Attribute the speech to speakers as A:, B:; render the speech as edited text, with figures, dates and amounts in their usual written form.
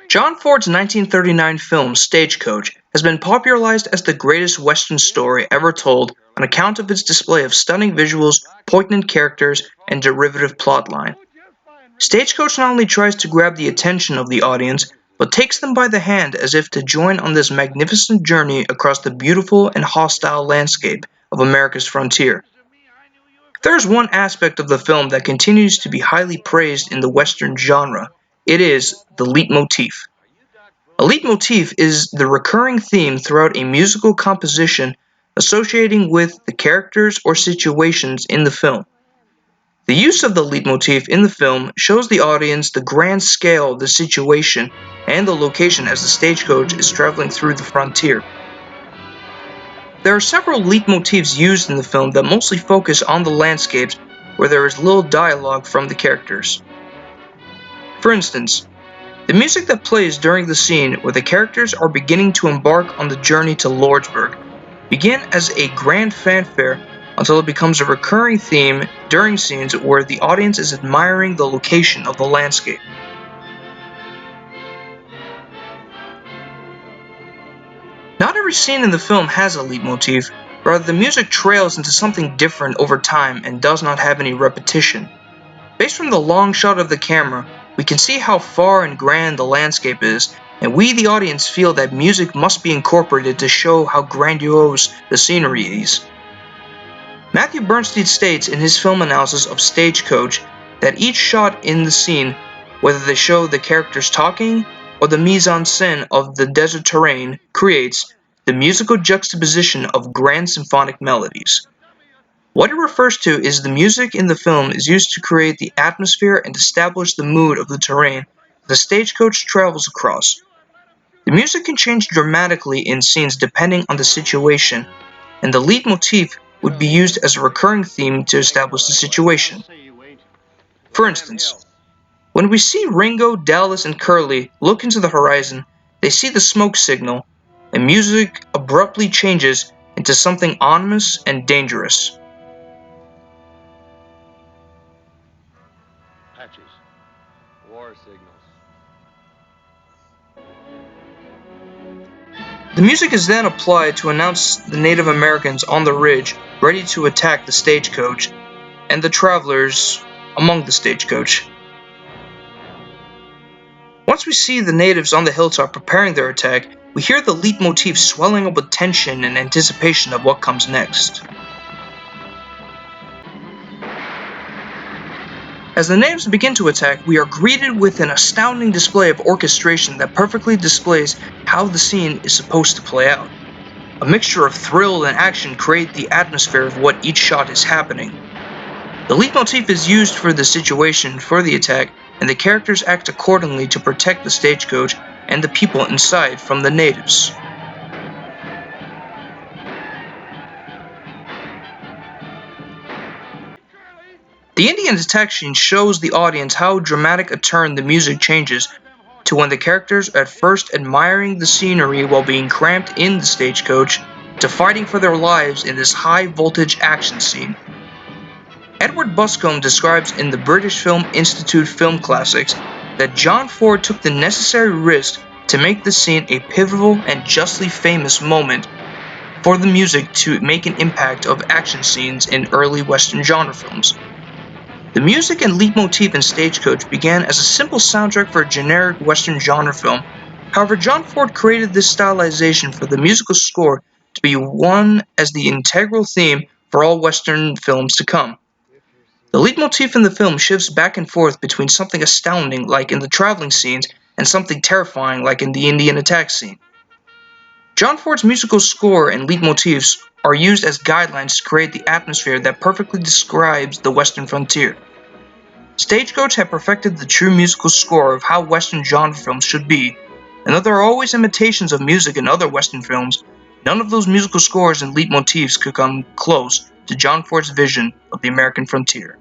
A: John Ford's 1939 film Stagecoach has been popularized as the greatest Western story ever told on account of its display of stunning visuals, poignant characters, and derivative plotline. Stagecoach not only tries to grab the attention of the audience, but takes them by the hand as if to join on this magnificent journey across the beautiful and hostile landscape of America's frontier. There is one aspect of the film that continues to be highly praised in the Western genre. It is the leitmotif. A leitmotif is the recurring theme throughout a musical composition associating with the characters or situations in the film. The use of the leitmotif in the film shows the audience the grand scale of the situation and the location as the stagecoach is traveling through the frontier. There are several leitmotifs used in the film that mostly focus on the landscapes where there is little dialogue from the characters. For instance, the music that plays during the scene where the characters are beginning to embark on the journey to Lordsburg begin as a grand fanfare until it becomes a recurring theme during scenes where the audience is admiring the location of the landscape. Not every scene in the film has a leitmotif, rather the music trails into something different over time and does not have any repetition. Based from the long shot of the camera, we can see how far and grand the landscape is, and we the audience feel that music must be incorporated to show how grandiose the scenery is. Matthew Bernstein states in his film analysis of Stagecoach that each shot in the scene, whether they show the characters talking or the mise-en-scène of the desert terrain, creates the musical juxtaposition of grand symphonic melodies. What it refers to is the music in the film is used to create the atmosphere and establish the mood of the terrain the stagecoach travels across. The music can change dramatically in scenes depending on the situation, and the leitmotif would be used as a recurring theme to establish the situation. For instance, when we see Ringo, Dallas, and Curly look into the horizon, they see the smoke signal, and music abruptly changes into something ominous and dangerous.
B: Patches. War signals.
A: The music is then applied to announce the Native Americans on the ridge ready to attack the stagecoach, and the travelers among the stagecoach. Once we see the natives on the hilltop preparing their attack, we hear the leitmotif swelling up with tension and anticipation of what comes next. As the natives begin to attack, we are greeted with an astounding display of orchestration that perfectly displays how the scene is supposed to play out. A mixture of thrill and action create the atmosphere of what each shot is happening. The leitmotif is used for the situation for the attack, and the characters act accordingly to protect the stagecoach and the people inside from the natives. The Indian attack scene shows the audience how dramatic a turn the music changes to when the characters are at first admiring the scenery while being cramped in the stagecoach to fighting for their lives in this high voltage action scene. Edward Buscombe describes in the British Film Institute Film Classics that John Ford took the necessary risk to make the scene a pivotal and justly famous moment for the music to make an impact of action scenes in early Western genre films. The music and leitmotif in Stagecoach began as a simple soundtrack for a generic Western genre film. However, John Ford created this stylization for the musical score to be one as the integral theme for all Western films to come. The leitmotif in the film shifts back and forth between something astounding, like in the traveling scenes, and something terrifying, like in the Indian attack scene. John Ford's musical score and leitmotifs are used as guidelines to create the atmosphere that perfectly describes the Western frontier. Stagecoach had perfected the true musical score of how Western genre films should be, and though there are always imitations of music in other Western films, none of those musical scores and leitmotifs could come close to John Ford's vision of the American frontier.